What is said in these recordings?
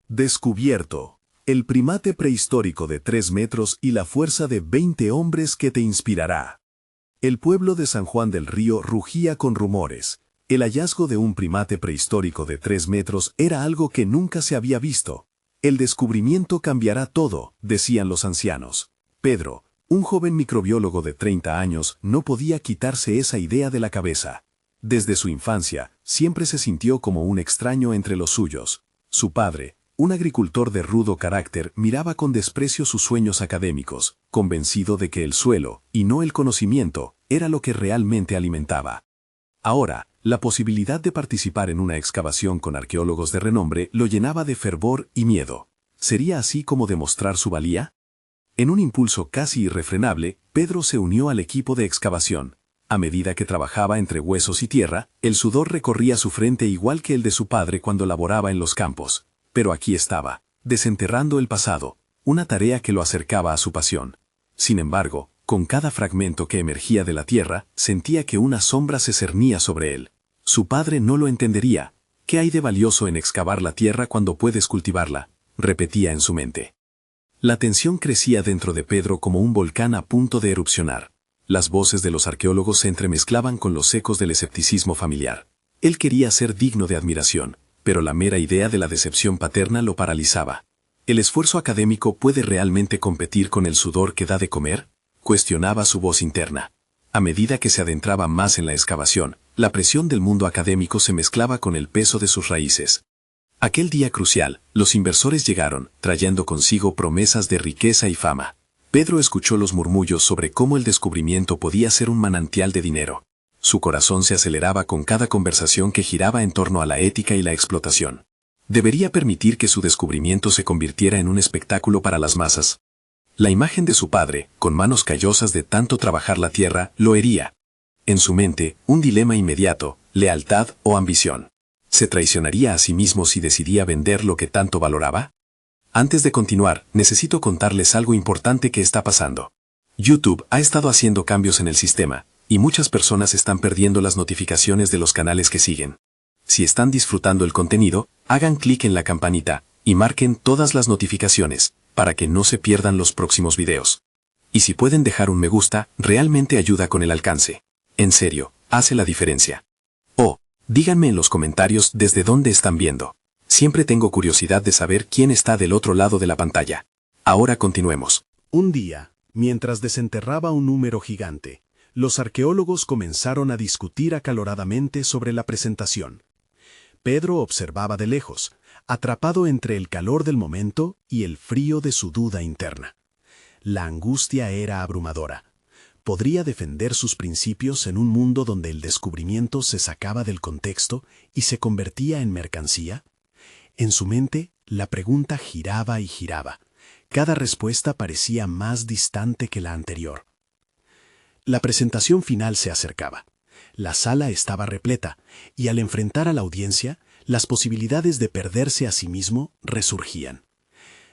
Descubierto. El primate prehistórico de 3 metros y la fuerza de 20 hombres que te inspirará. El pueblo de San Juan del Río rugía con rumores. El hallazgo de un primate prehistórico de 3 metros era algo que nunca se había visto. El descubrimiento cambiará todo, decían los ancianos. Pedro, un joven microbiólogo de 30 años, no podía quitarse esa idea de la cabeza. Desde su infancia, siempre se sintió como un extraño entre los suyos. Su padre, un agricultor de rudo carácter, miraba con desprecio sus sueños académicos, convencido de que el suelo, y no el conocimiento, era lo que realmente alimentaba. Ahora, la posibilidad de participar en una excavación con arqueólogos de renombre lo llenaba de fervor y miedo. ¿Sería así como demostrar su valía? En un impulso casi irrefrenable, Pedro se unió al equipo de excavación. A medida que trabajaba entre huesos y tierra, el sudor recorría su frente igual que el de su padre cuando laboraba en los campos. Pero aquí estaba, desenterrando el pasado, una tarea que lo acercaba a su pasión. Sin embargo, con cada fragmento que emergía de la tierra, sentía que una sombra se cernía sobre él. Su padre no lo entendería. ¿Qué hay de valioso en excavar la tierra cuando puedes cultivarla?, repetía en su mente. La tensión crecía dentro de Pedro como un volcán a punto de erupcionar. Las voces de los arqueólogos se entremezclaban con los ecos del escepticismo familiar. Él quería ser digno de admiración, pero la mera idea de la decepción paterna lo paralizaba. ¿El esfuerzo académico puede realmente competir con el sudor que da de comer?, cuestionaba su voz interna. A medida que se adentraba más en la excavación, la presión del mundo académico se mezclaba con el peso de sus raíces. Aquel día crucial, los inversores llegaron, trayendo consigo promesas de riqueza y fama. Pedro escuchó los murmullos sobre cómo el descubrimiento podía ser un manantial de dinero. Su corazón se aceleraba con cada conversación que giraba en torno a la ética y la explotación. ¿Debería permitir que su descubrimiento se convirtiera en un espectáculo para las masas? La imagen de su padre, con manos callosas de tanto trabajar la tierra, lo hería. En su mente, un dilema inmediato: lealtad o ambición. ¿Se traicionaría a sí mismo si decidía vender lo que tanto valoraba? Antes de continuar, necesito contarles algo importante que está pasando. YouTube ha estado haciendo cambios en el sistema, y muchas personas están perdiendo las notificaciones de los canales que siguen. Si están disfrutando el contenido, hagan clic en la campanita y marquen todas las notificaciones, para que no se pierdan los próximos videos. Y si pueden dejar un me gusta, realmente ayuda con el alcance. En serio, hace la diferencia. Oh, díganme en los comentarios desde dónde están viendo. Siempre tengo curiosidad de saber quién está del otro lado de la pantalla. Ahora continuemos. Un día, mientras desenterraba un número gigante, los arqueólogos comenzaron a discutir acaloradamente sobre la presentación. Pedro observaba de lejos, atrapado entre el calor del momento y el frío de su duda interna. La angustia era abrumadora. ¿Podría defender sus principios en un mundo donde el descubrimiento se sacaba del contexto y se convertía en mercancía? En su mente, la pregunta giraba y giraba. Cada respuesta parecía más distante que la anterior. La presentación final se acercaba. La sala estaba repleta, y al enfrentar a la audiencia, las posibilidades de perderse a sí mismo resurgían.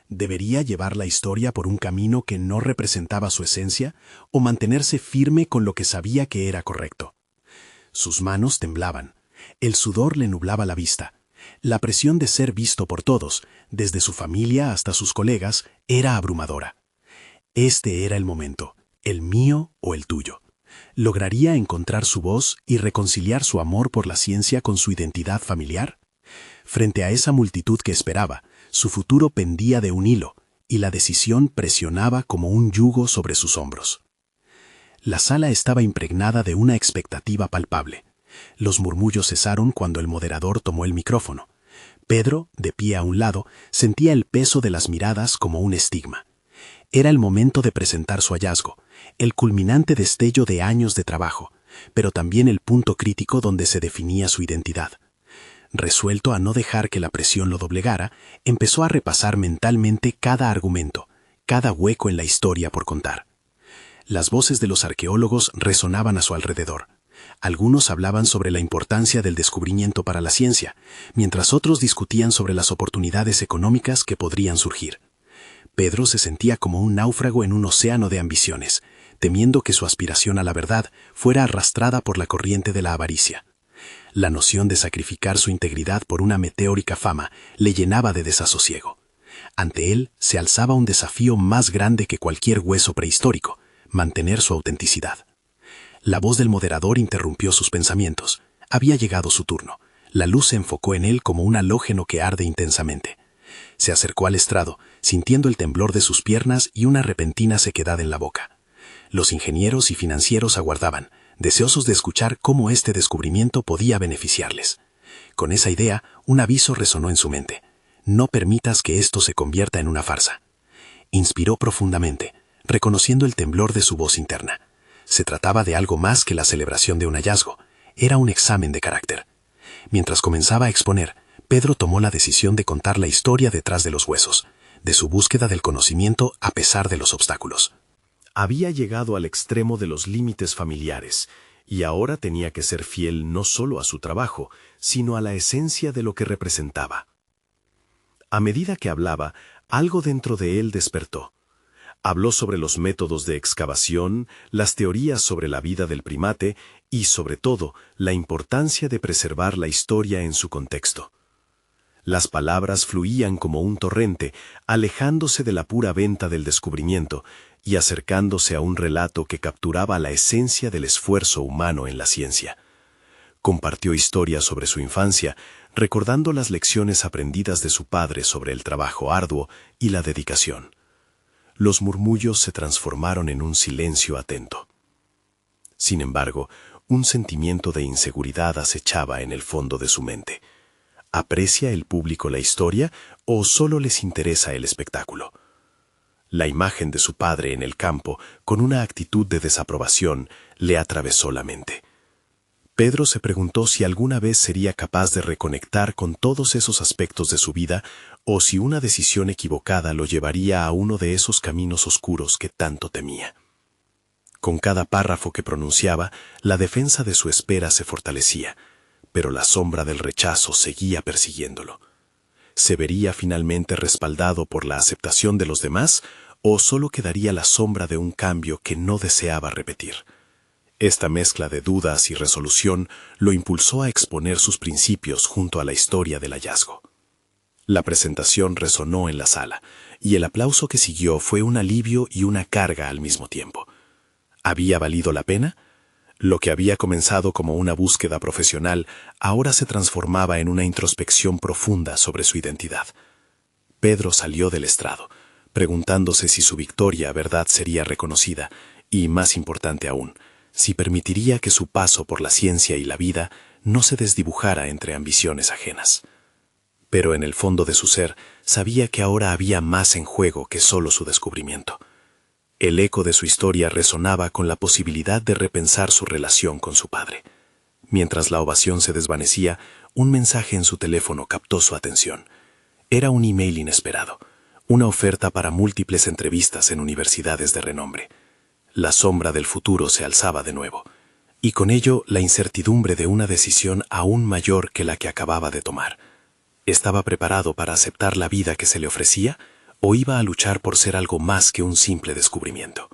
¿Debería llevar la historia por un camino que no representaba su esencia o mantenerse firme con lo que sabía que era correcto? Sus manos temblaban. El sudor le nublaba la vista. La presión de ser visto por todos, desde su familia hasta sus colegas, era abrumadora. Este era el momento, el mío o el tuyo. ¿Lograría encontrar su voz y reconciliar su amor por la ciencia con su identidad familiar? Frente a esa multitud que esperaba, su futuro pendía de un hilo, y la decisión presionaba como un yugo sobre sus hombros. La sala estaba impregnada de una expectativa palpable. Los murmullos cesaron cuando el moderador tomó el micrófono. Pedro, de pie a un lado, sentía el peso de las miradas como un estigma. Era el momento de presentar su hallazgo, el culminante destello de años de trabajo, pero también el punto crítico donde se definía su identidad. Resuelto a no dejar que la presión lo doblegara, empezó a repasar mentalmente cada argumento, cada hueco en la historia por contar. Las voces de los arqueólogos resonaban a su alrededor. Algunos hablaban sobre la importancia del descubrimiento para la ciencia, mientras otros discutían sobre las oportunidades económicas que podrían surgir. Pedro se sentía como un náufrago en un océano de ambiciones, temiendo que su aspiración a la verdad fuera arrastrada por la corriente de la avaricia. La noción de sacrificar su integridad por una meteórica fama le llenaba de desasosiego. Ante él se alzaba un desafío más grande que cualquier hueso prehistórico: mantener su autenticidad. La voz del moderador interrumpió sus pensamientos. Había llegado su turno. La luz se enfocó en él como un halógeno que arde intensamente. Se acercó al estrado, sintiendo el temblor de sus piernas y una repentina sequedad en la boca. Los ingenieros y financieros aguardaban, deseosos de escuchar cómo este descubrimiento podía beneficiarles. Con esa idea, un aviso resonó en su mente: no permitas que esto se convierta en una farsa. Inspiró profundamente, reconociendo el temblor de su voz interna. Se trataba de algo más que la celebración de un hallazgo. Era un examen de carácter. Mientras comenzaba a exponer, Pedro tomó la decisión de contar la historia detrás de los huesos, de su búsqueda del conocimiento a pesar de los obstáculos. Había llegado al extremo de los límites familiares, y ahora tenía que ser fiel no solo a su trabajo, sino a la esencia de lo que representaba. A medida que hablaba, algo dentro de él despertó. Habló sobre los métodos de excavación, las teorías sobre la vida del primate y, sobre todo, la importancia de preservar la historia en su contexto. Las palabras fluían como un torrente, alejándose de la pura venta del descubrimiento y acercándose a un relato que capturaba la esencia del esfuerzo humano en la ciencia. Compartió historias sobre su infancia, recordando las lecciones aprendidas de su padre sobre el trabajo arduo y la dedicación. Los murmullos se transformaron en un silencio atento. Sin embargo, un sentimiento de inseguridad acechaba en el fondo de su mente. ¿Aprecia el público la historia o solo les interesa el espectáculo? La imagen de su padre en el campo, con una actitud de desaprobación, le atravesó la mente. Pedro se preguntó si alguna vez sería capaz de reconectar con todos esos aspectos de su vida o si una decisión equivocada lo llevaría a uno de esos caminos oscuros que tanto temía. Con cada párrafo que pronunciaba, la defensa de su espera se fortalecía, pero la sombra del rechazo seguía persiguiéndolo. ¿Se vería finalmente respaldado por la aceptación de los demás o solo quedaría la sombra de un cambio que no deseaba repetir? Esta mezcla de dudas y resolución lo impulsó a exponer sus principios junto a la historia del hallazgo. La presentación resonó en la sala, y el aplauso que siguió fue un alivio y una carga al mismo tiempo. ¿Había valido la pena? Lo que había comenzado como una búsqueda profesional ahora se transformaba en una introspección profunda sobre su identidad. Pedro salió del estrado, preguntándose si su victoria, verdad, sería reconocida, y, más importante aún, si permitiría que su paso por la ciencia y la vida no se desdibujara entre ambiciones ajenas. Pero en el fondo de su ser sabía que ahora había más en juego que solo su descubrimiento. El eco de su historia resonaba con la posibilidad de repensar su relación con su padre. Mientras la ovación se desvanecía, un mensaje en su teléfono captó su atención. Era un email inesperado, una oferta para múltiples entrevistas en universidades de renombre. La sombra del futuro se alzaba de nuevo, y con ello la incertidumbre de una decisión aún mayor que la que acababa de tomar. ¿Estaba preparado para aceptar la vida que se le ofrecía o iba a luchar por ser algo más que un simple descubrimiento?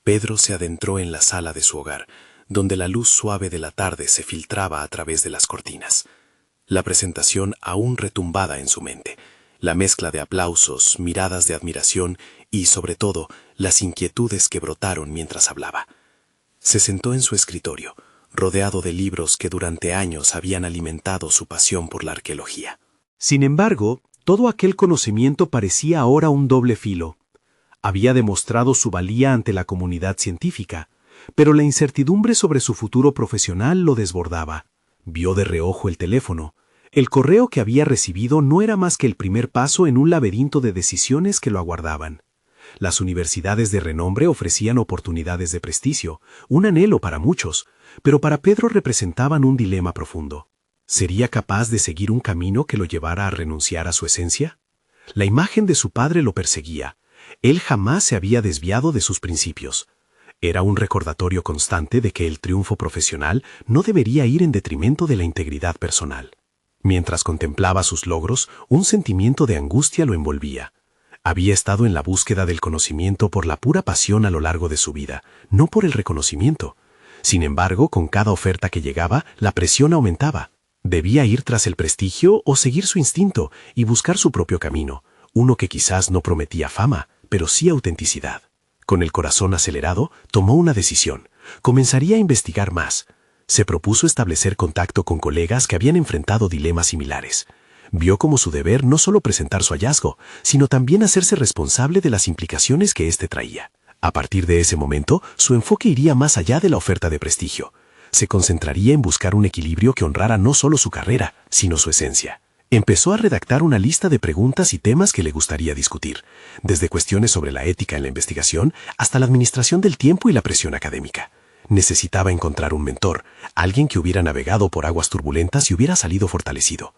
Pedro se adentró en la sala de su hogar, donde la luz suave de la tarde se filtraba a través de las cortinas. La presentación aún retumbaba en su mente, la mezcla de aplausos, miradas de admiración y, sobre todo, las inquietudes que brotaron mientras hablaba. Se sentó en su escritorio, rodeado de libros que durante años habían alimentado su pasión por la arqueología. Sin embargo, todo aquel conocimiento parecía ahora un doble filo. Había demostrado su valía ante la comunidad científica, pero la incertidumbre sobre su futuro profesional lo desbordaba. Vio de reojo el teléfono. El correo que había recibido no era más que el primer paso en un laberinto de decisiones que lo aguardaban. Las universidades de renombre ofrecían oportunidades de prestigio, un anhelo para muchos, pero para Pedro representaban un dilema profundo. ¿Sería capaz de seguir un camino que lo llevara a renunciar a su esencia? La imagen de su padre lo perseguía. Él jamás se había desviado de sus principios. Era un recordatorio constante de que el triunfo profesional no debería ir en detrimento de la integridad personal. Mientras contemplaba sus logros, un sentimiento de angustia lo envolvía. Había estado en la búsqueda del conocimiento por la pura pasión a lo largo de su vida, no por el reconocimiento. Sin embargo, con cada oferta que llegaba, la presión aumentaba. Debía ir tras el prestigio o seguir su instinto y buscar su propio camino, uno que quizás no prometía fama, pero sí autenticidad. Con el corazón acelerado, tomó una decisión. Comenzaría a investigar más. Se propuso establecer contacto con colegas que habían enfrentado dilemas similares. Vio como su deber no solo presentar su hallazgo, sino también hacerse responsable de las implicaciones que éste traía. A partir de ese momento, su enfoque iría más allá de la oferta de prestigio. Se concentraría en buscar un equilibrio que honrara no solo su carrera, sino su esencia. Empezó a redactar una lista de preguntas y temas que le gustaría discutir, desde cuestiones sobre la ética en la investigación hasta la administración del tiempo y la presión académica. Necesitaba encontrar un mentor, alguien que hubiera navegado por aguas turbulentas y hubiera salido fortalecido.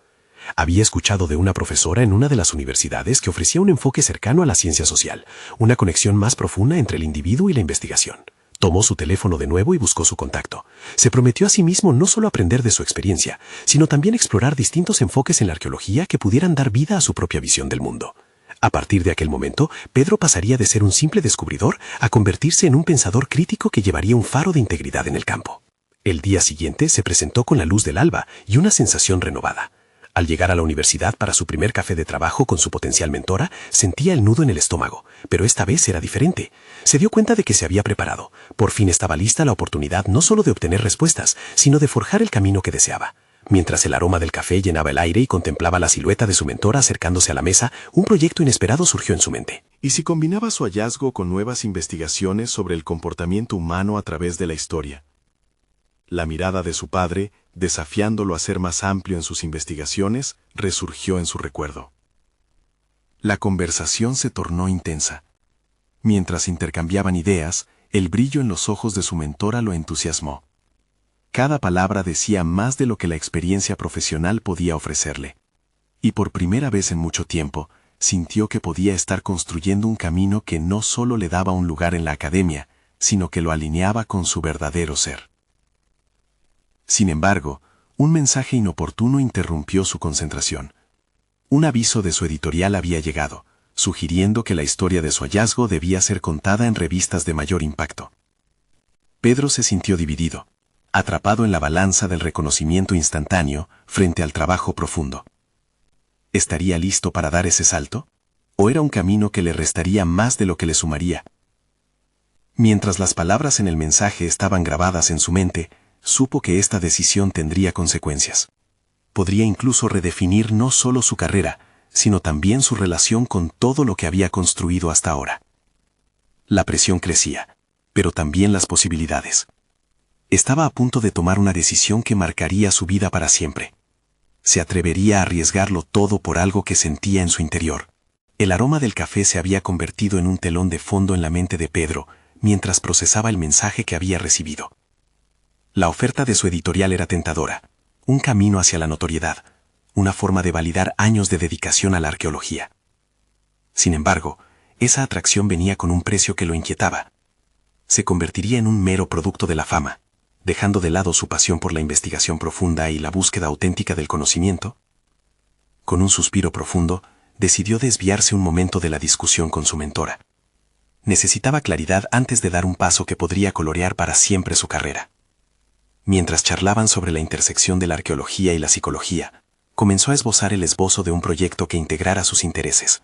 Había escuchado de una profesora en una de las universidades que ofrecía un enfoque cercano a la ciencia social, una conexión más profunda entre el individuo y la investigación. Tomó su teléfono de nuevo y buscó su contacto. Se prometió a sí mismo no solo aprender de su experiencia, sino también explorar distintos enfoques en la arqueología que pudieran dar vida a su propia visión del mundo. A partir de aquel momento, Pedro pasaría de ser un simple descubridor a convertirse en un pensador crítico que llevaría un faro de integridad en el campo. El día siguiente se presentó con la luz del alba y una sensación renovada. Al llegar a la universidad para su primer café de trabajo con su potencial mentora, sentía el nudo en el estómago, pero esta vez era diferente. Se dio cuenta de que se había preparado. Por fin estaba lista la oportunidad no solo de obtener respuestas, sino de forjar el camino que deseaba. Mientras el aroma del café llenaba el aire y contemplaba la silueta de su mentora acercándose a la mesa, un proyecto inesperado surgió en su mente. ¿Y si combinaba su hallazgo con nuevas investigaciones sobre el comportamiento humano a través de la historia? La mirada de su padre, desafiándolo a ser más amplio en sus investigaciones, resurgió en su recuerdo. La conversación se tornó intensa. Mientras intercambiaban ideas, el brillo en los ojos de su mentora lo entusiasmó. Cada palabra decía más de lo que la experiencia profesional podía ofrecerle. Y por primera vez en mucho tiempo, sintió que podía estar construyendo un camino que no solo le daba un lugar en la academia, sino que lo alineaba con su verdadero ser. Sin embargo, un mensaje inoportuno interrumpió su concentración. Un aviso de su editorial había llegado, sugiriendo que la historia de su hallazgo debía ser contada en revistas de mayor impacto. Pedro se sintió dividido, atrapado en la balanza del reconocimiento instantáneo frente al trabajo profundo. ¿Estaría listo para dar ese salto? ¿O era un camino que le restaría más de lo que le sumaría? Mientras las palabras en el mensaje estaban grabadas en su mente, supo que esta decisión tendría consecuencias. Podría incluso redefinir no solo su carrera, sino también su relación con todo lo que había construido hasta ahora. La presión crecía, pero también las posibilidades. Estaba a punto de tomar una decisión que marcaría su vida para siempre. Se atrevería a arriesgarlo todo por algo que sentía en su interior. El aroma del café se había convertido en un telón de fondo en la mente de Pedro, mientras procesaba el mensaje que había recibido. La oferta de su editorial era tentadora, un camino hacia la notoriedad, una forma de validar años de dedicación a la arqueología. Sin embargo, esa atracción venía con un precio que lo inquietaba. Se convertiría en un mero producto de la fama, dejando de lado su pasión por la investigación profunda y la búsqueda auténtica del conocimiento. Con un suspiro profundo, decidió desviarse un momento de la discusión con su mentora. Necesitaba claridad antes de dar un paso que podría colorear para siempre su carrera. Mientras charlaban sobre la intersección de la arqueología y la psicología, comenzó a esbozar el esbozo de un proyecto que integrara sus intereses.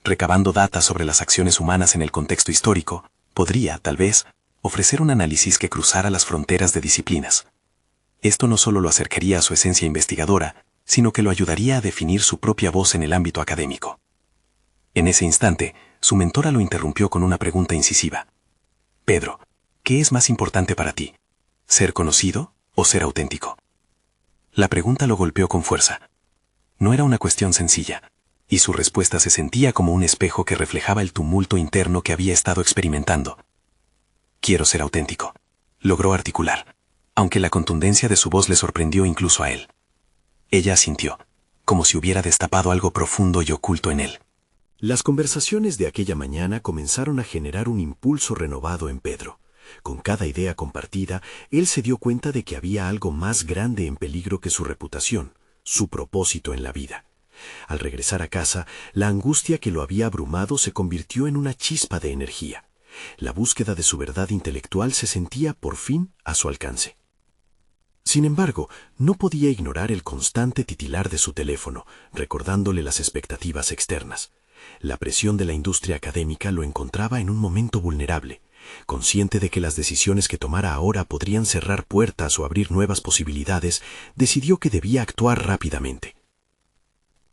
Recabando datos sobre las acciones humanas en el contexto histórico, podría, tal vez, ofrecer un análisis que cruzara las fronteras de disciplinas. Esto no solo lo acercaría a su esencia investigadora, sino que lo ayudaría a definir su propia voz en el ámbito académico. En ese instante, su mentora lo interrumpió con una pregunta incisiva. «Pedro, ¿qué es más importante para ti? ¿Ser conocido o ser auténtico?» La pregunta lo golpeó con fuerza. No era una cuestión sencilla, y su respuesta se sentía como un espejo que reflejaba el tumulto interno que había estado experimentando. «Quiero ser auténtico», logró articular, aunque la contundencia de su voz le sorprendió incluso a él. Ella asintió, como si hubiera destapado algo profundo y oculto en él. Las conversaciones de aquella mañana comenzaron a generar un impulso renovado en Pedro. Con cada idea compartida, él se dio cuenta de que había algo más grande en peligro que su reputación, su propósito en la vida. Al regresar a casa, la angustia que lo había abrumado se convirtió en una chispa de energía. La búsqueda de su verdad intelectual se sentía por fin a su alcance. Sin embargo, no podía ignorar el constante titilar de su teléfono, recordándole las expectativas externas. La presión de la industria académica lo encontraba en un momento vulnerable. Consciente de que las decisiones que tomara ahora podrían cerrar puertas o abrir nuevas posibilidades, decidió que debía actuar rápidamente.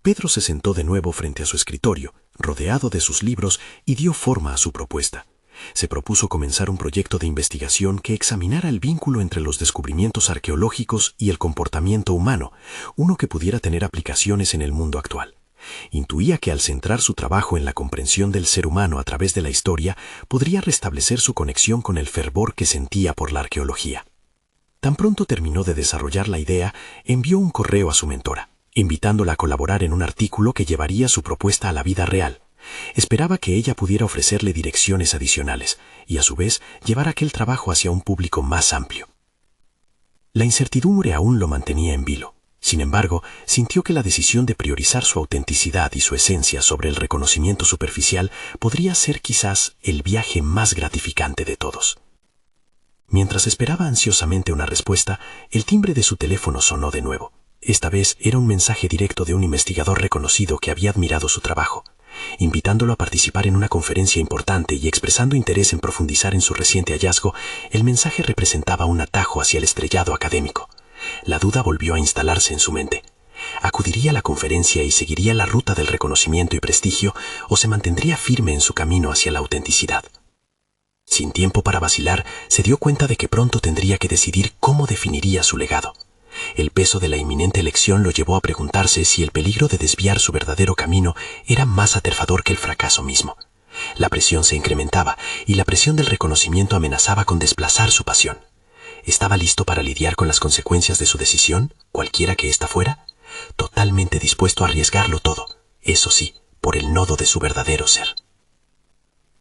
Pedro se sentó de nuevo frente a su escritorio, rodeado de sus libros, y dio forma a su propuesta. Se propuso comenzar un proyecto de investigación que examinara el vínculo entre los descubrimientos arqueológicos y el comportamiento humano, uno que pudiera tener aplicaciones en el mundo actual. Intuía que al centrar su trabajo en la comprensión del ser humano a través de la historia, podría restablecer su conexión con el fervor que sentía por la arqueología. Tan pronto terminó de desarrollar la idea, envió un correo a su mentora, invitándola a colaborar en un artículo que llevaría su propuesta a la vida real. Esperaba que ella pudiera ofrecerle direcciones adicionales y, a su vez, llevar aquel trabajo hacia un público más amplio. La incertidumbre aún lo mantenía en vilo. Sin embargo, sintió que la decisión de priorizar su autenticidad y su esencia sobre el reconocimiento superficial podría ser quizás el viaje más gratificante de todos. Mientras esperaba ansiosamente una respuesta, el timbre de su teléfono sonó de nuevo. Esta vez era un mensaje directo de un investigador reconocido que había admirado su trabajo, invitándolo a participar en una conferencia importante y expresando interés en profundizar en su reciente hallazgo. El mensaje representaba un atajo hacia el estrellado académico. La duda volvió a instalarse en su mente. ¿Acudiría a la conferencia y seguiría la ruta del reconocimiento y prestigio, o se mantendría firme en su camino hacia la autenticidad? Sin tiempo para vacilar, se dio cuenta de que pronto tendría que decidir cómo definiría su legado. El peso de la inminente elección lo llevó a preguntarse si el peligro de desviar su verdadero camino era más aterrador que el fracaso mismo. La presión se incrementaba y la presión del reconocimiento amenazaba con desplazar su pasión. ¿Estaba listo para lidiar con las consecuencias de su decisión, cualquiera que ésta fuera? Totalmente dispuesto a arriesgarlo todo, eso sí, por el nodo de su verdadero ser.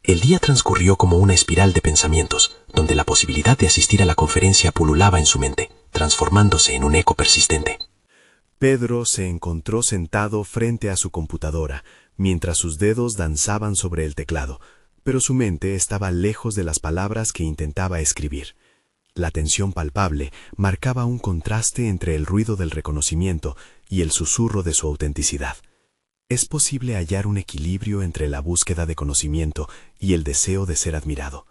El día transcurrió como una espiral de pensamientos, donde la posibilidad de asistir a la conferencia pululaba en su mente, transformándose en un eco persistente. Pedro se encontró sentado frente a su computadora, mientras sus dedos danzaban sobre el teclado, pero su mente estaba lejos de las palabras que intentaba escribir. La tensión palpable marcaba un contraste entre el ruido del reconocimiento y el susurro de su autenticidad. ¿Es posible hallar un equilibrio entre la búsqueda de conocimiento y el deseo de ser admirado?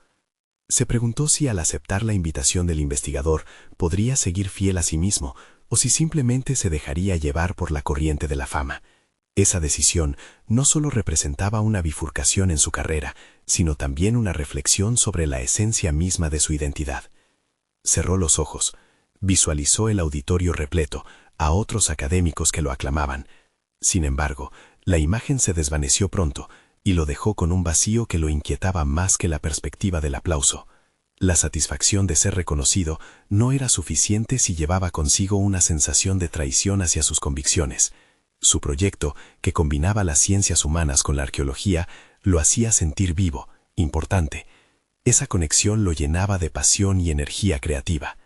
Se preguntó si al aceptar la invitación del investigador podría seguir fiel a sí mismo o si simplemente se dejaría llevar por la corriente de la fama. Esa decisión no solo representaba una bifurcación en su carrera, sino también una reflexión sobre la esencia misma de su identidad. Cerró los ojos, visualizó el auditorio repleto, a otros académicos que lo aclamaban. Sin embargo, la imagen se desvaneció pronto y lo dejó con un vacío que lo inquietaba más que la perspectiva del aplauso. La satisfacción de ser reconocido no era suficiente si llevaba consigo una sensación de traición hacia sus convicciones. Su proyecto, que combinaba las ciencias humanas con la arqueología, lo hacía sentir vivo, importante. Esa conexión lo llenaba de pasión y energía creativa.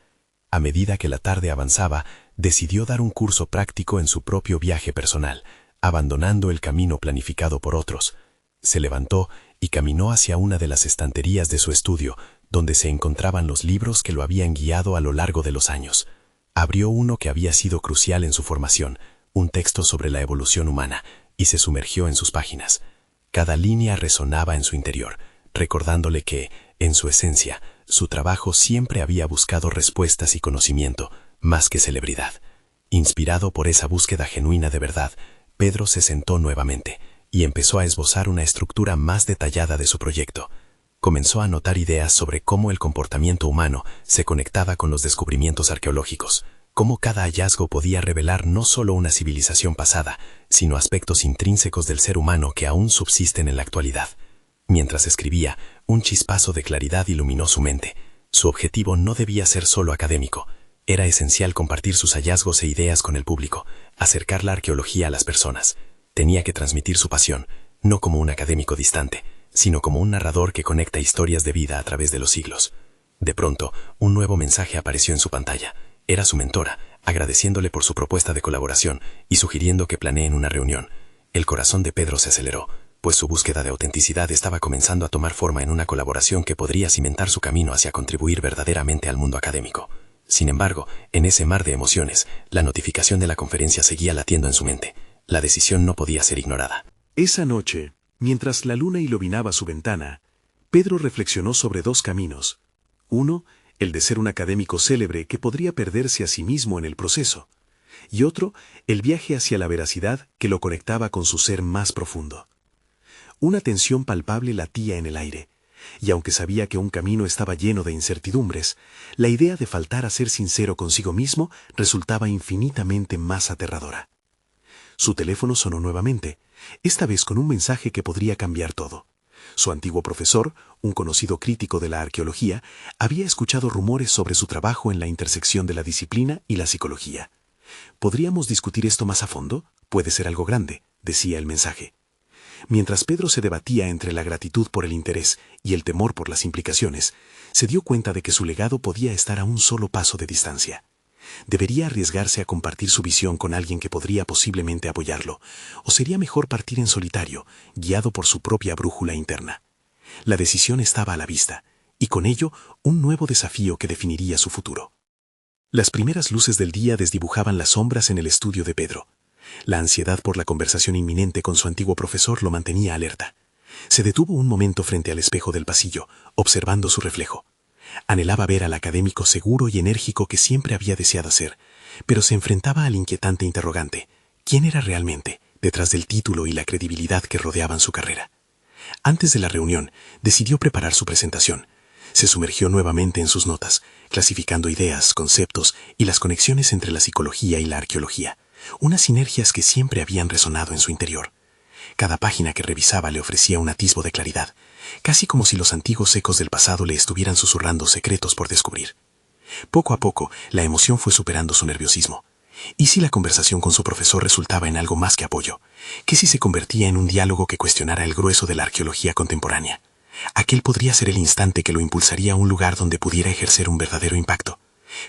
A medida que la tarde avanzaba, decidió dar un curso práctico en su propio viaje personal, abandonando el camino planificado por otros. Se levantó y caminó hacia una de las estanterías de su estudio, donde se encontraban los libros que lo habían guiado a lo largo de los años. Abrió uno que había sido crucial en su formación, un texto sobre la evolución humana, y se sumergió en sus páginas. Cada línea resonaba en su interior, recordándole que, en su esencia, su trabajo siempre había buscado respuestas y conocimiento, más que celebridad. Inspirado por esa búsqueda genuina de verdad, Pedro se sentó nuevamente y empezó a esbozar una estructura más detallada de su proyecto. Comenzó a anotar ideas sobre cómo el comportamiento humano se conectaba con los descubrimientos arqueológicos, cómo cada hallazgo podía revelar no solo una civilización pasada, sino aspectos intrínsecos del ser humano que aún subsisten en la actualidad. Mientras escribía, un chispazo de claridad iluminó su mente. Su objetivo no debía ser solo académico. Era esencial compartir sus hallazgos e ideas con el público, acercar la arqueología a las personas. Tenía que transmitir su pasión, no como un académico distante, sino como un narrador que conecta historias de vida a través de los siglos. De pronto, un nuevo mensaje apareció en su pantalla. Era su mentora, agradeciéndole por su propuesta de colaboración y sugiriendo que planeen una reunión. El corazón de Pedro se aceleró. pues su búsqueda de autenticidad estaba comenzando a tomar forma en una colaboración que podría cimentar su camino hacia contribuir verdaderamente al mundo académico. Sin embargo, en ese mar de emociones, la notificación de la conferencia seguía latiendo en su mente. La decisión no podía ser ignorada. Esa noche, mientras la luna iluminaba su ventana, Pedro reflexionó sobre dos caminos. Uno, el de ser un académico célebre que podría perderse a sí mismo en el proceso, y otro, el viaje hacia la veracidad que lo conectaba con su ser más profundo. Una tensión palpable latía en el aire, y aunque sabía que un camino estaba lleno de incertidumbres, la idea de faltar a ser sincero consigo mismo resultaba infinitamente más aterradora. Su teléfono sonó nuevamente, esta vez con un mensaje que podría cambiar todo. Su antiguo profesor, un conocido crítico de la arqueología, había escuchado rumores sobre su trabajo en la intersección de la disciplina y la psicología. ¿Podríamos discutir esto más a fondo? Puede ser algo grande, decía el mensaje. Mientras Pedro se debatía entre la gratitud por el interés y el temor por las implicaciones, se dio cuenta de que su legado podía estar a un solo paso de distancia. ¿Debería arriesgarse a compartir su visión con alguien que podría posiblemente apoyarlo? ¿O sería mejor partir en solitario, guiado por su propia brújula interna? La decisión estaba a la vista, y con ello un nuevo desafío que definiría su futuro. Las primeras luces del día desdibujaban las sombras en el estudio de Pedro. La ansiedad por la conversación inminente con su antiguo profesor lo mantenía alerta. Se detuvo un momento frente al espejo del pasillo, observando su reflejo. Anhelaba ver al académico seguro y enérgico que siempre había deseado ser, pero se enfrentaba al inquietante interrogante: ¿quién era realmente, detrás del título y la credibilidad que rodeaban su carrera? Antes de la reunión, decidió preparar su presentación. Se sumergió nuevamente en sus notas, clasificando ideas, conceptos y las conexiones entre la psicología y la arqueología, unas sinergias que siempre habían resonado en su interior. Cada página que revisaba le ofrecía un atisbo de claridad, casi como si los antiguos ecos del pasado le estuvieran susurrando secretos por descubrir. Poco a poco, la emoción fue superando su nerviosismo. ¿Y si la conversación con su profesor resultaba en algo más que apoyo? ¿Qué si se convertía en un diálogo que cuestionara el grueso de la arqueología contemporánea? Aquel podría ser el instante que lo impulsaría a un lugar donde pudiera ejercer un verdadero impacto.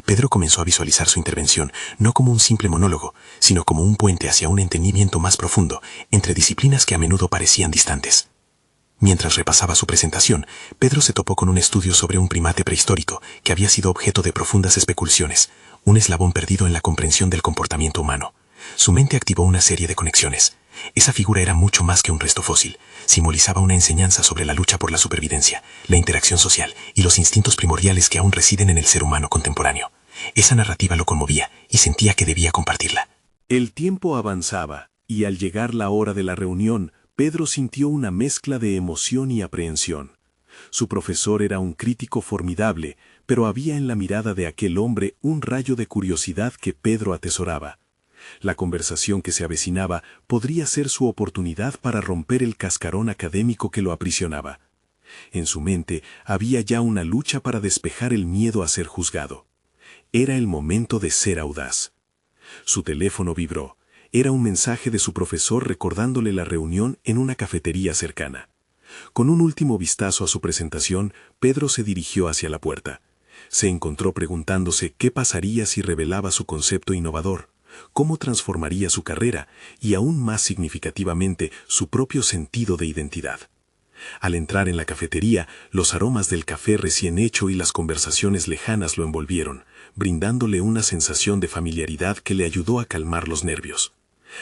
Pedro comenzó a visualizar su intervención no como un simple monólogo, sino como un puente hacia un entendimiento más profundo entre disciplinas que a menudo parecían distantes. Mientras repasaba su presentación, Pedro se topó con un estudio sobre un primate prehistórico que había sido objeto de profundas especulaciones, un eslabón perdido en la comprensión del comportamiento humano. Su mente activó una serie de conexiones. Esa figura era mucho más que un resto fósil. Simbolizaba una enseñanza sobre la lucha por la supervivencia, la interacción social y los instintos primordiales que aún residen en el ser humano contemporáneo. Esa narrativa lo conmovía y sentía que debía compartirla. El tiempo avanzaba, y al llegar la hora de la reunión, Pedro sintió una mezcla de emoción y aprehensión. Su profesor era un crítico formidable, pero había en la mirada de aquel hombre un rayo de curiosidad que Pedro atesoraba. La conversación que se avecinaba podría ser su oportunidad para romper el cascarón académico que lo aprisionaba. En su mente había ya una lucha para despejar el miedo a ser juzgado. Era el momento de ser audaz. Su teléfono vibró. Era un mensaje de su profesor recordándole la reunión en una cafetería cercana. Con un último vistazo a su presentación, Pedro se dirigió hacia la puerta. Se encontró preguntándose qué pasaría si revelaba su concepto innovador, cómo transformaría su carrera y, aún más significativamente, su propio sentido de identidad. Al entrar en la cafetería, los aromas del café recién hecho y las conversaciones lejanas lo envolvieron, brindándole una sensación de familiaridad que le ayudó a calmar los nervios.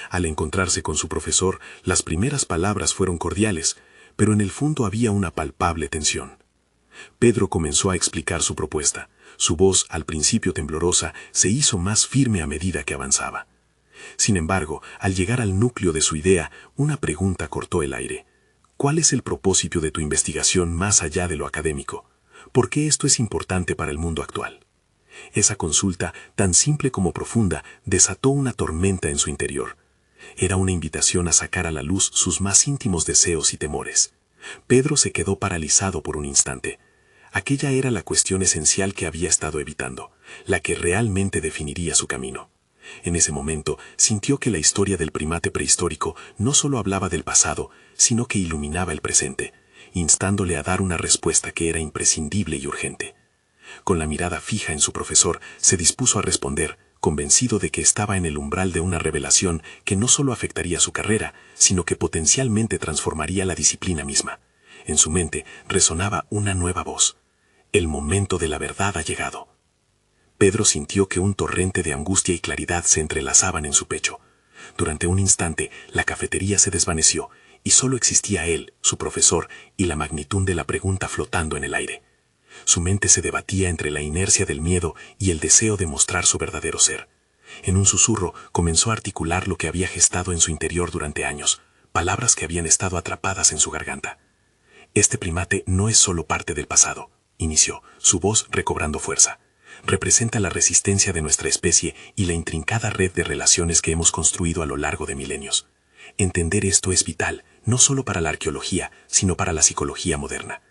Al encontrarse con su profesor, las primeras palabras fueron cordiales, pero en el fondo había una palpable tensión. Pedro comenzó a explicar su propuesta. Su voz, al principio temblorosa, se hizo más firme a medida que avanzaba. Sin embargo, al llegar al núcleo de su idea, una pregunta cortó el aire. ¿Cuál es el propósito de tu investigación más allá de lo académico? ¿Por qué esto es importante para el mundo actual? Esa consulta, tan simple como profunda, desató una tormenta en su interior. Era una invitación a sacar a la luz sus más íntimos deseos y temores. Pedro se quedó paralizado por un instante. Aquella era la cuestión esencial que había estado evitando, la que realmente definiría su camino. En ese momento sintió que la historia del primate prehistórico no solo hablaba del pasado, sino que iluminaba el presente, instándole a dar una respuesta que era imprescindible y urgente. Con la mirada fija en su profesor, se dispuso a responder, convencido de que estaba en el umbral de una revelación que no solo afectaría su carrera, sino que potencialmente transformaría la disciplina misma. En su mente resonaba una nueva voz. El momento de la verdad ha llegado. Pedro sintió que un torrente de angustia y claridad se entrelazaban en su pecho. Durante un instante, la cafetería se desvaneció y solo existía él, su profesor, y la magnitud de la pregunta flotando en el aire. Su mente se debatía entre la inercia del miedo y el deseo de mostrar su verdadero ser. En un susurro comenzó a articular lo que había gestado en su interior durante años, palabras que habían estado atrapadas en su garganta. Este primate no es solo parte del pasado, inició, su voz recobrando fuerza. Representa la resistencia de nuestra especie y la intrincada red de relaciones que hemos construido a lo largo de milenios. Entender esto es vital, no solo para la arqueología, sino para la psicología moderna.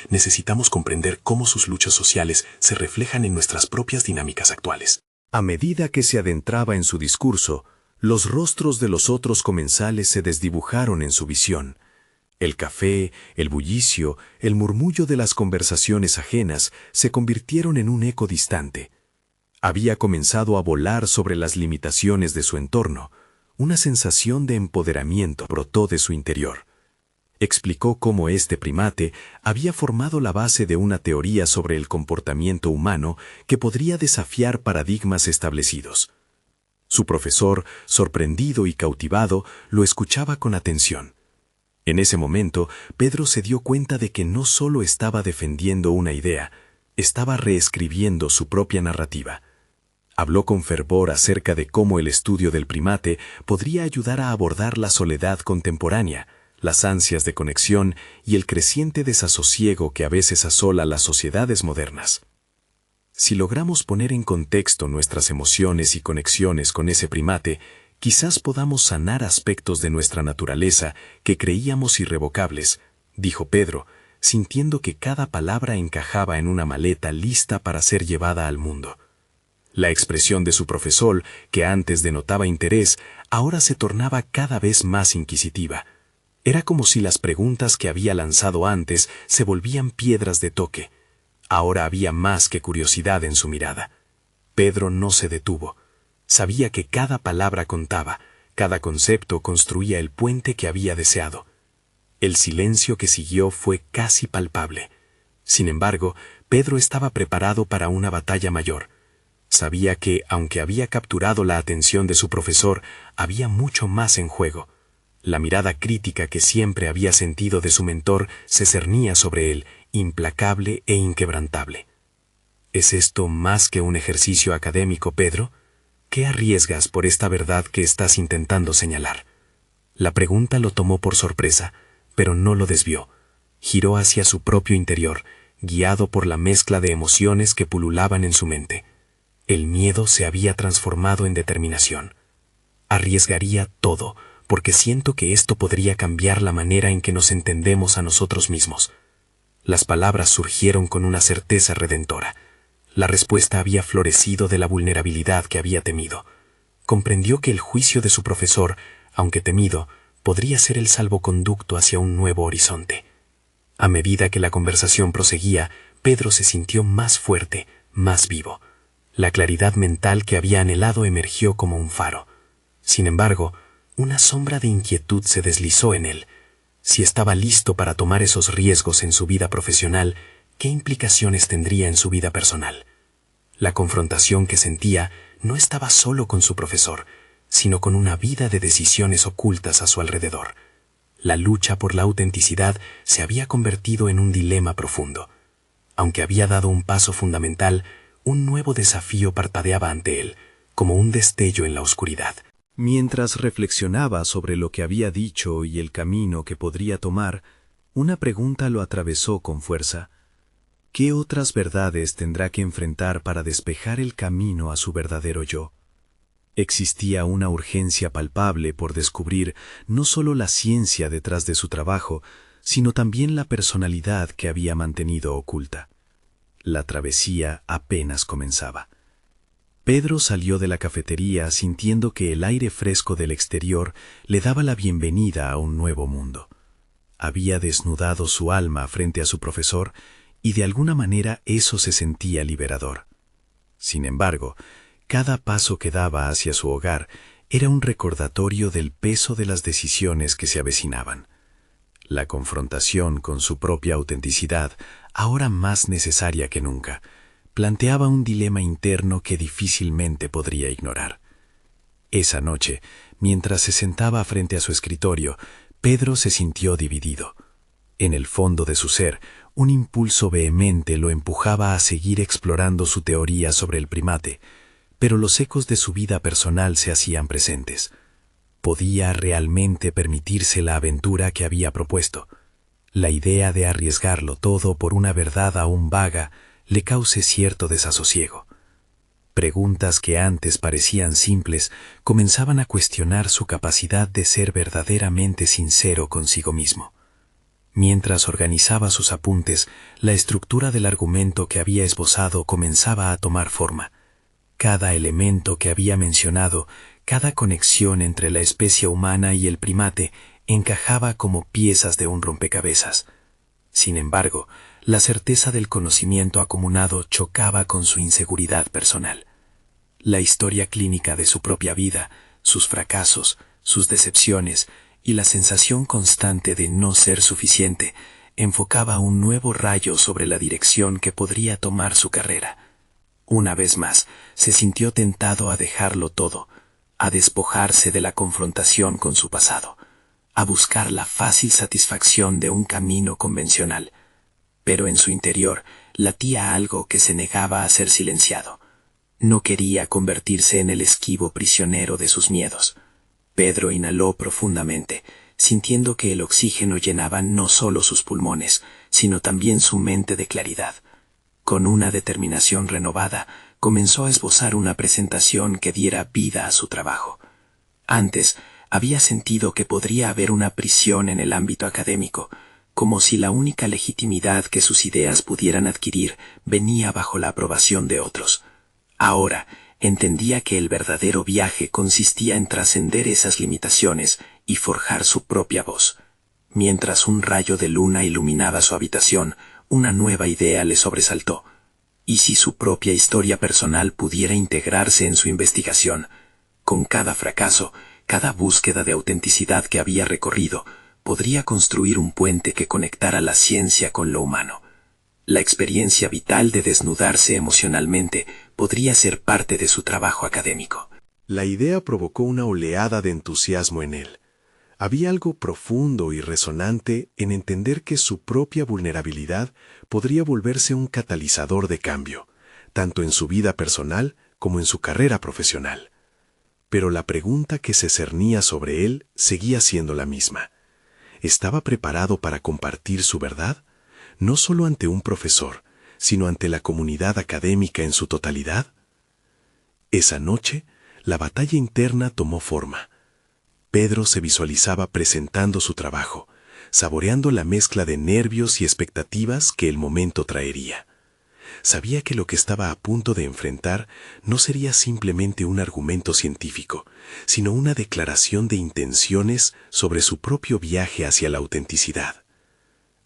Necesitamos comprender cómo sus luchas sociales se reflejan en nuestras propias dinámicas actuales. A medida que se adentraba en su discurso, los rostros de los otros comensales se desdibujaron en su visión. El café, el bullicio, el murmullo de las conversaciones ajenas se convirtieron en un eco distante. Había comenzado a volar sobre las limitaciones de su entorno. Una sensación de empoderamiento brotó de su interior. Explicó cómo este primate había formado la base de una teoría sobre el comportamiento humano que podría desafiar paradigmas establecidos. Su profesor, sorprendido y cautivado, lo escuchaba con atención. En ese momento, Pedro se dio cuenta de que no solo estaba defendiendo una idea, estaba reescribiendo su propia narrativa. Habló con fervor acerca de cómo el estudio del primate podría ayudar a abordar la soledad contemporánea, las ansias de conexión y el creciente desasosiego que a veces asola las sociedades modernas. Si logramos poner en contexto nuestras emociones y conexiones con ese primate, quizás podamos sanar aspectos de nuestra naturaleza que creíamos irrevocables, dijo Pedro, sintiendo que cada palabra encajaba en una maleta lista para ser llevada al mundo. La expresión de su profesor, que antes denotaba interés, ahora se tornaba cada vez más inquisitiva. Era como si las preguntas que había lanzado antes se volvían piedras de toque. Ahora había más que curiosidad en su mirada. Pedro no se detuvo. Sabía que cada palabra contaba, cada concepto construía el puente que había deseado. El silencio que siguió fue casi palpable. Sin embargo, Pedro estaba preparado para una batalla mayor. Sabía que, aunque había capturado la atención de su profesor, había mucho más en juego. La mirada crítica que siempre había sentido de su mentor se cernía sobre él, implacable e inquebrantable. ¿Es esto más que un ejercicio académico, Pedro? ¿Qué arriesgas por esta verdad que estás intentando señalar? La pregunta lo tomó por sorpresa, pero no lo desvió. Giró hacia su propio interior, guiado por la mezcla de emociones que pululaban en su mente. El miedo se había transformado en determinación. Arriesgaría todo, porque siento que esto podría cambiar la manera en que nos entendemos a nosotros mismos. Las palabras surgieron con una certeza redentora. La respuesta había florecido de la vulnerabilidad que había temido. Comprendió que el juicio de su profesor, aunque temido, podría ser el salvoconducto hacia un nuevo horizonte. A medida que la conversación proseguía, Pedro se sintió más fuerte, más vivo. La claridad mental que había anhelado emergió como un faro. Sin embargo, una sombra de inquietud se deslizó en él. Si estaba listo para tomar esos riesgos en su vida profesional, ¿qué implicaciones tendría en su vida personal? La confrontación que sentía no estaba solo con su profesor, sino con una vida de decisiones ocultas a su alrededor. La lucha por la autenticidad se había convertido en un dilema profundo. Aunque había dado un paso fundamental, un nuevo desafío parpadeaba ante él, como un destello en la oscuridad. Mientras reflexionaba sobre lo que había dicho y el camino que podría tomar, una pregunta lo atravesó con fuerza. ¿Qué otras verdades tendrá que enfrentar para despejar el camino a su verdadero yo? Existía una urgencia palpable por descubrir no solo la ciencia detrás de su trabajo, sino también la personalidad que había mantenido oculta. La travesía apenas comenzaba. Pedro salió de la cafetería sintiendo que el aire fresco del exterior le daba la bienvenida a un nuevo mundo. Había desnudado su alma frente a su profesor y de alguna manera eso se sentía liberador. Sin embargo, Cada paso que daba hacia su hogar era un recordatorio del peso de las decisiones que se avecinaban. La confrontación con su propia autenticidad, ahora más necesaria que nunca, planteaba un dilema interno que difícilmente podría ignorar. Esa noche, mientras se sentaba frente a su escritorio, Pedro se sintió dividido. En el fondo de su ser, un impulso vehemente lo empujaba a seguir explorando su teoría sobre el primate, pero los ecos de su vida personal se hacían presentes. ¿Podía realmente permitirse la aventura que había propuesto? La idea de arriesgarlo todo por una verdad aún vaga le cause cierto desasosiego. Preguntas que antes parecían simples comenzaban a cuestionar su capacidad de ser verdaderamente sincero consigo mismo. Mientras organizaba sus apuntes, la estructura del argumento que había esbozado comenzaba a tomar forma. Cada elemento que había mencionado, cada conexión entre la especie humana y el primate, encajaba como piezas de un rompecabezas. Sin embargo, la certeza del conocimiento acumulado chocaba con su inseguridad personal. La historia clínica de su propia vida, sus fracasos, sus decepciones y la sensación constante de no ser suficiente enfocaba un nuevo rayo sobre la dirección que podría tomar su carrera. Una vez más, se sintió tentado a dejarlo todo, a despojarse de la confrontación con su pasado, a buscar la fácil satisfacción de un camino convencional. Pero en su interior latía algo que se negaba a ser silenciado. No quería convertirse en el esquivo prisionero de sus miedos. Pedro inhaló profundamente, sintiendo que el oxígeno llenaba no solo sus pulmones, sino también su mente de claridad. Con una determinación renovada, comenzó a esbozar una presentación que diera vida a su trabajo. Antes, había sentido que podría haber una prisión en el ámbito académico, como si la única legitimidad que sus ideas pudieran adquirir venía bajo la aprobación de otros. Ahora, entendía que el verdadero viaje consistía en trascender esas limitaciones y forjar su propia voz. Mientras un rayo de luna iluminaba su habitación, una nueva idea le sobresaltó. ¿Y si su propia historia personal pudiera integrarse en su investigación? Con cada fracaso, cada búsqueda de autenticidad que había recorrido, podría construir un puente que conectara la ciencia con lo humano. La experiencia vital de desnudarse emocionalmente podría ser parte de su trabajo académico. La idea provocó una oleada de entusiasmo en él. Había algo profundo y resonante en entender que su propia vulnerabilidad podría volverse un catalizador de cambio, tanto en su vida personal como en su carrera profesional. Pero la pregunta que se cernía sobre él seguía siendo la misma. ¿Estaba preparado para compartir su verdad? No solo ante un profesor, sino ante la comunidad académica en su totalidad. Esa noche, la batalla interna tomó forma. Pedro se visualizaba presentando su trabajo, saboreando la mezcla de nervios y expectativas que el momento traería. Sabía que lo que estaba a punto de enfrentar no sería simplemente un argumento científico, sino una declaración de intenciones sobre su propio viaje hacia la autenticidad.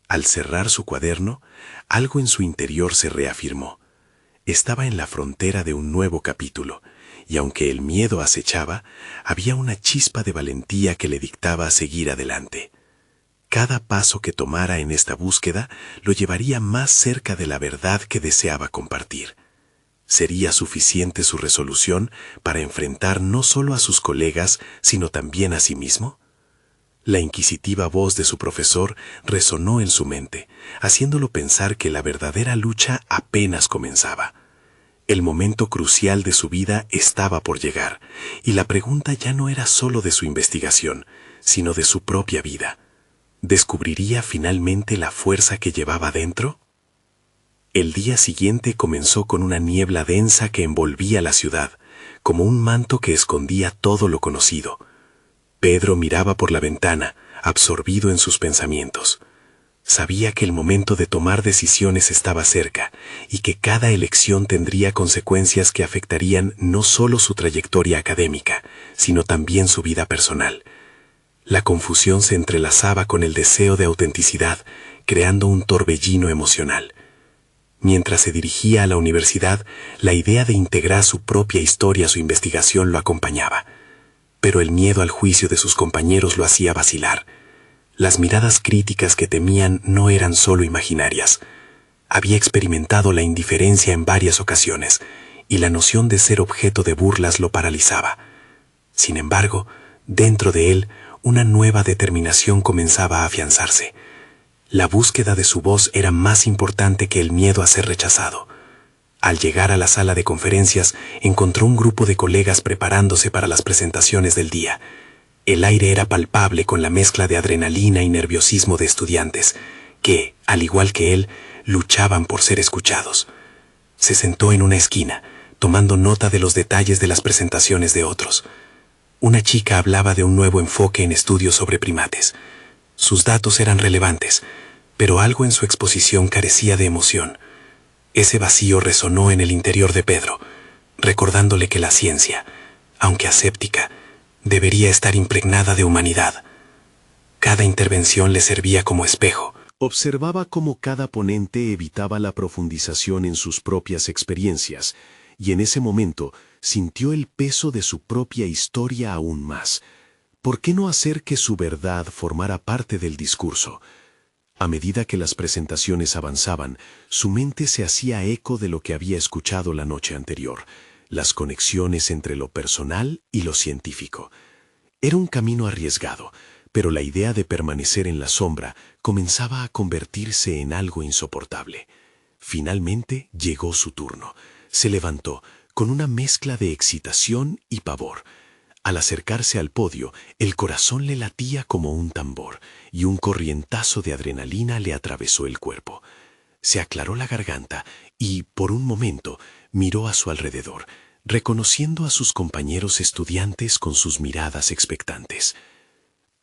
Al cerrar su cuaderno, algo en su interior se reafirmó. Estaba en la frontera de un nuevo capítulo, y aunque el miedo acechaba, había una chispa de valentía que le dictaba seguir adelante. Cada paso que tomara en esta búsqueda lo llevaría más cerca de la verdad que deseaba compartir. ¿Sería suficiente su resolución para enfrentar no solo a sus colegas, sino también a sí mismo? La inquisitiva voz de su profesor resonó en su mente, haciéndolo pensar que la verdadera lucha apenas comenzaba. El momento crucial de su vida estaba por llegar, y la pregunta ya no era solo de su investigación, sino de su propia vida. ¿Descubriría finalmente la fuerza que llevaba dentro? El día siguiente comenzó con una niebla densa que envolvía la ciudad, como un manto que escondía todo lo conocido. Pedro miraba por la ventana, absorbido en sus pensamientos. Sabía que el momento de tomar decisiones estaba cerca y que cada elección tendría consecuencias que afectarían no solo su trayectoria académica, sino también su vida personal. La confusión se entrelazaba con el deseo de autenticidad, creando un torbellino emocional. Mientras se dirigía a la universidad, la idea de integrar su propia historia a su investigación lo acompañaba. Pero el miedo al juicio de sus compañeros lo hacía vacilar. Las miradas críticas que temían no eran solo imaginarias. Había experimentado la indiferencia en varias ocasiones, y la noción de ser objeto de burlas lo paralizaba. Sin embargo, dentro de él, una nueva determinación comenzaba a afianzarse. La búsqueda de su voz era más importante que el miedo a ser rechazado. Al llegar a la sala de conferencias, encontró un grupo de colegas preparándose para las presentaciones del día. El aire era palpable con la mezcla de adrenalina y nerviosismo de estudiantes, que, al igual que él, luchaban por ser escuchados. Se sentó en una esquina, tomando nota de los detalles de las presentaciones de otros. Una chica hablaba de un nuevo enfoque en estudios sobre primates. Sus datos eran relevantes, pero algo en su exposición carecía de emoción. Ese vacío resonó en el interior de Pedro, recordándole que la ciencia, aunque aséptica, debería estar impregnada de humanidad. Cada intervención le servía como espejo. Observaba cómo cada ponente evitaba la profundización en sus propias experiencias, y en ese momento sintió el peso de su propia historia aún más. ¿Por qué no hacer que su verdad formara parte del discurso? A medida que las presentaciones avanzaban, su mente se hacía eco de lo que había escuchado la noche anterior, las conexiones entre lo personal y lo científico. Era un camino arriesgado, pero la idea de permanecer en la sombra comenzaba a convertirse en algo insoportable. Finalmente llegó su turno. Se levantó, con una mezcla de excitación y pavor. Al acercarse al podio, el corazón le latía como un tambor, y un corrientazo de adrenalina le atravesó el cuerpo. Se aclaró la garganta y, por un momento, miró a su alrededor, reconociendo a sus compañeros estudiantes con sus miradas expectantes.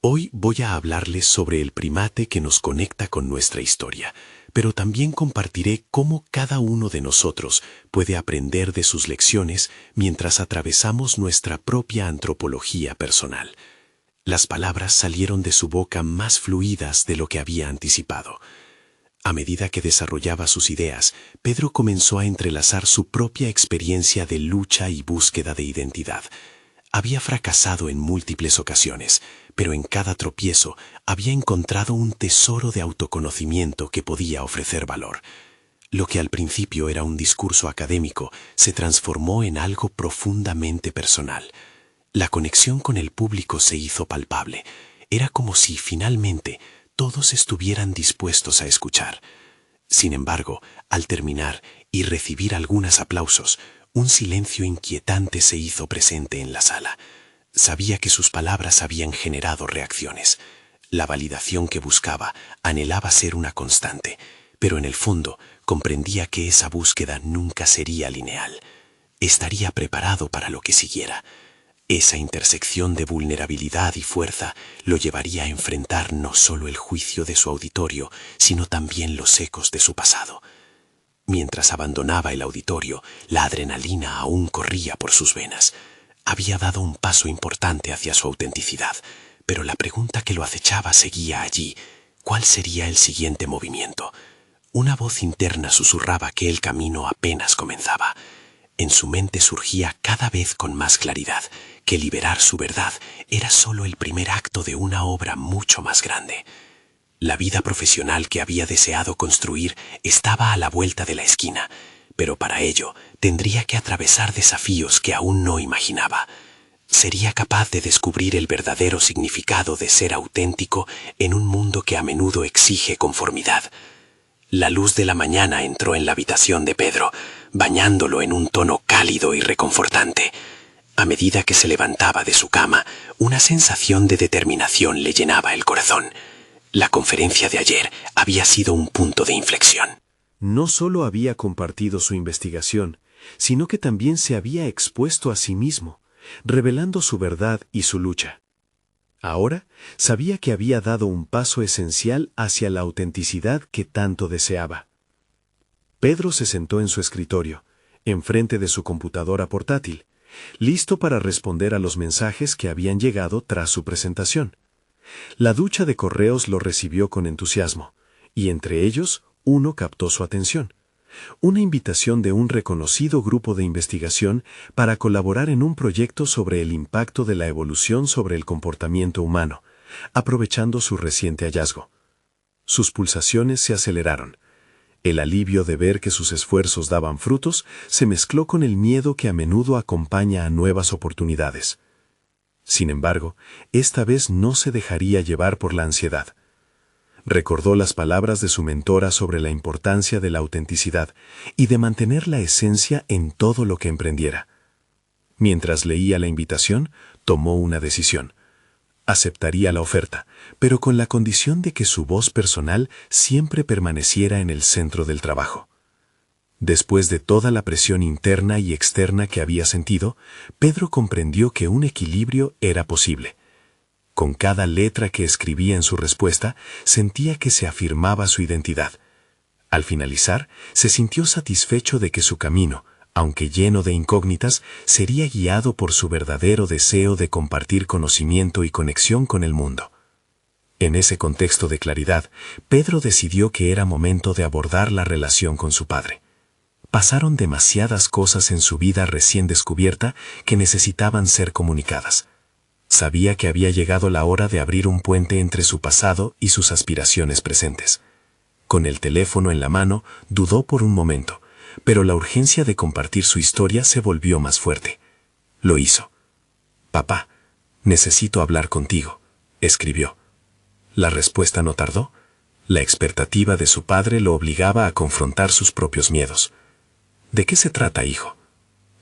Hoy voy a hablarles sobre el primate que nos conecta con nuestra historia, pero también compartiré cómo cada uno de nosotros puede aprender de sus lecciones mientras atravesamos nuestra propia antropología personal. Las palabras salieron de su boca más fluidas de lo que había anticipado. A medida que desarrollaba sus ideas, Pedro comenzó a entrelazar su propia experiencia de lucha y búsqueda de identidad. Había fracasado en múltiples ocasiones, pero en cada tropiezo había encontrado un tesoro de autoconocimiento que podía ofrecer valor. Lo que al principio era un discurso académico se transformó en algo profundamente personal. La conexión con el público se hizo palpable. Era como si finalmente todos estuvieran dispuestos a escuchar. Sin embargo, al terminar y recibir algunos aplausos, un silencio inquietante se hizo presente en la sala. Sabía que sus palabras habían generado reacciones. La validación que buscaba anhelaba ser una constante, pero en el fondo comprendía que esa búsqueda nunca sería lineal. Estaría preparado para lo que siguiera. Esa intersección de vulnerabilidad y fuerza lo llevaría a enfrentar no solo el juicio de su auditorio, sino también los ecos de su pasado. Mientras abandonaba el auditorio, la adrenalina aún corría por sus venas. Había dado un paso importante hacia su autenticidad, pero la pregunta que lo acechaba seguía allí. ¿Cuál sería el siguiente movimiento? Una voz interna susurraba que el camino apenas comenzaba. En su mente surgía cada vez con más claridad que liberar su verdad era solo el primer acto de una obra mucho más grande. La vida profesional que había deseado construir estaba a la vuelta de la esquina, pero para ello tendría que atravesar desafíos que aún no imaginaba. Sería capaz de descubrir el verdadero significado de ser auténtico en un mundo que a menudo exige conformidad. La luz de la mañana entró en la habitación de Pedro, bañándolo en un tono cálido y reconfortante. A medida que se levantaba de su cama, una sensación de determinación le llenaba el corazón. La conferencia de ayer había sido un punto de inflexión. No solo había compartido su investigación, sino que también se había expuesto a sí mismo, revelando su verdad y su lucha. Ahora sabía que había dado un paso esencial hacia la autenticidad que tanto deseaba. Pedro se sentó en su escritorio, enfrente de su computadora portátil, listo para responder a los mensajes que habían llegado tras su presentación. La ducha de correos lo recibió con entusiasmo, y entre ellos uno captó su atención. una invitación de un reconocido grupo de investigación para colaborar en un proyecto sobre el impacto de la evolución sobre el comportamiento humano, aprovechando su reciente hallazgo. Sus pulsaciones se aceleraron. El alivio de ver que sus esfuerzos daban frutos se mezcló con el miedo que a menudo acompaña a nuevas oportunidades. Sin embargo, esta vez no se dejaría llevar por la ansiedad. Recordó las palabras de su mentora sobre la importancia de la autenticidad y de mantener la esencia en todo lo que emprendiera. Mientras leía la invitación, tomó una decisión. Aceptaría la oferta, pero con la condición de que su voz personal siempre permaneciera en el centro del trabajo. Después de toda la presión interna y externa que había sentido, Pedro comprendió que un equilibrio era posible. Con cada letra que escribía en su respuesta, sentía que se afirmaba su identidad. Al finalizar, se sintió satisfecho de que su camino, aunque lleno de incógnitas, sería guiado por su verdadero deseo de compartir conocimiento y conexión con el mundo. En ese contexto de claridad, Pedro decidió que era momento de abordar la relación con su padre. Pasaron demasiadas cosas en su vida recién descubierta que necesitaban ser comunicadas. Sabía que había llegado la hora de abrir un puente entre su pasado y sus aspiraciones presentes. Con el teléfono en la mano, dudó por un momento, pero la urgencia de compartir su historia se volvió más fuerte. Lo hizo. «Papá, necesito hablar contigo», escribió. La respuesta no tardó. La expectativa de su padre lo obligaba a confrontar sus propios miedos. «¿De qué se trata, hijo?».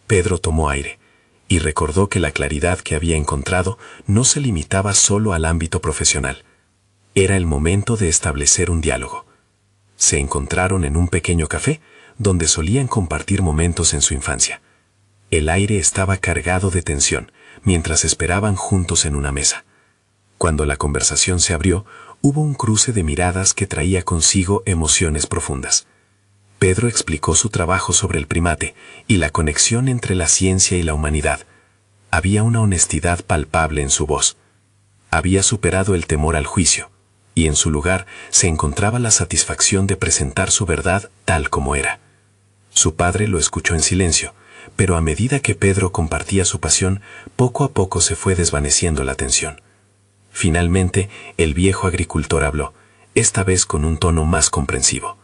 Pedro tomó aire y recordó que la claridad que había encontrado no se limitaba solo al ámbito profesional. Era el momento de establecer un diálogo. Se encontraron en un pequeño café donde solían compartir momentos en su infancia. El aire estaba cargado de tensión mientras esperaban juntos en una mesa. Cuando la conversación se abrió, hubo un cruce de miradas que traía consigo emociones profundas. Pedro explicó su trabajo sobre el primate y la conexión entre la ciencia y la humanidad. Había una honestidad palpable en su voz. Había superado el temor al juicio, y en su lugar se encontraba la satisfacción de presentar su verdad tal como era. Su padre lo escuchó en silencio, pero a medida que Pedro compartía su pasión, poco a poco se fue desvaneciendo la tensión. Finalmente, el viejo agricultor habló, esta vez con un tono más comprensivo.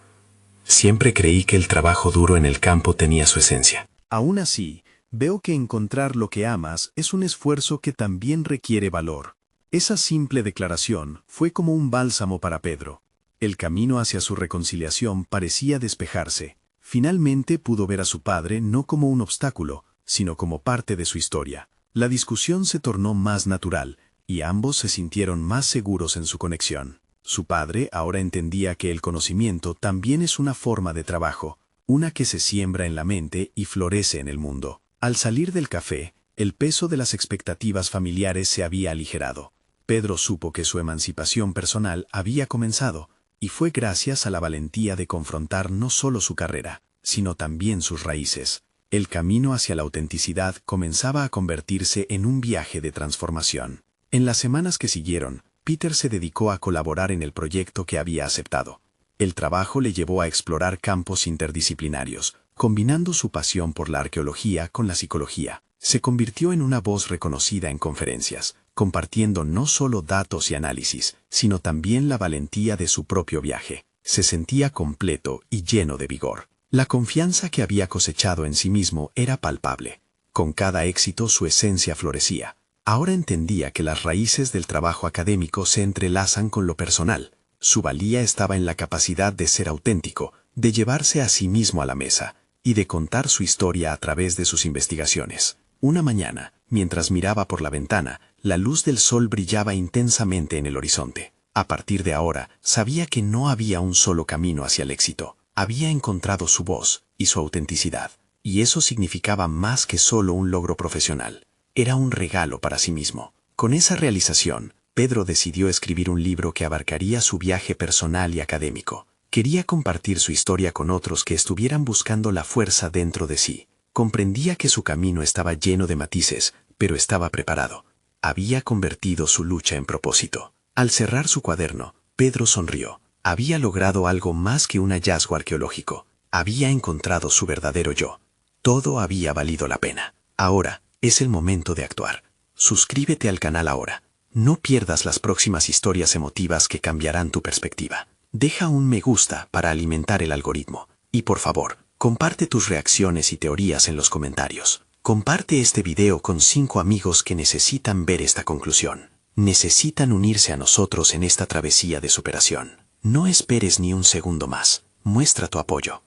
Siempre creí que el trabajo duro en el campo tenía su esencia. Aún así, veo que encontrar lo que amas es un esfuerzo que también requiere valor. Esa simple declaración fue como un bálsamo para Pedro. El camino hacia su reconciliación parecía despejarse. Finalmente pudo ver a su padre no como un obstáculo, sino como parte de su historia. La discusión se tornó más natural, y ambos se sintieron más seguros en su conexión. Su padre ahora entendía que el conocimiento también es una forma de trabajo, una que se siembra en la mente y florece en el mundo. Al salir del café, el peso de las expectativas familiares se había aligerado. Pedro supo que su emancipación personal había comenzado, y fue gracias a la valentía de confrontar no solo su carrera, sino también sus raíces. El camino hacia la autenticidad comenzaba a convertirse en un viaje de transformación. En las semanas que siguieron, Peter se dedicó a colaborar en el proyecto que había aceptado. El trabajo le llevó a explorar campos interdisciplinarios, combinando su pasión por la arqueología con la psicología. Se convirtió en una voz reconocida en conferencias, compartiendo no solo datos y análisis, sino también la valentía de su propio viaje. Se sentía completo y lleno de vigor. La confianza que había cosechado en sí mismo era palpable. Con cada éxito su esencia florecía. Ahora entendía que las raíces del trabajo académico se entrelazan con lo personal. Su valía estaba en la capacidad de ser auténtico, de llevarse a sí mismo a la mesa, y de contar su historia a través de sus investigaciones. Una mañana, mientras miraba por la ventana, la luz del sol brillaba intensamente en el horizonte. A partir de ahora, sabía que no había un solo camino hacia el éxito. Había encontrado su voz y su autenticidad, y eso significaba más que solo un logro profesional. Era un regalo para sí mismo. Con esa realización, Pedro decidió escribir un libro que abarcaría su viaje personal y académico. Quería compartir su historia con otros que estuvieran buscando la fuerza dentro de sí. Comprendía que su camino estaba lleno de matices, pero estaba preparado. Había convertido su lucha en propósito. Al cerrar su cuaderno, Pedro sonrió. Había logrado algo más que un hallazgo arqueológico. Había encontrado su verdadero yo. Todo había valido la pena. Ahora es el momento de actuar. Suscríbete al canal ahora. No pierdas las próximas historias emotivas que cambiarán tu perspectiva. Deja un me gusta para alimentar el algoritmo. Y por favor, comparte tus reacciones y teorías en los comentarios. Comparte este video con 5 amigos que necesitan ver esta conclusión. Necesitan unirse a nosotros en esta travesía de superación. No esperes ni un segundo más. Muestra tu apoyo.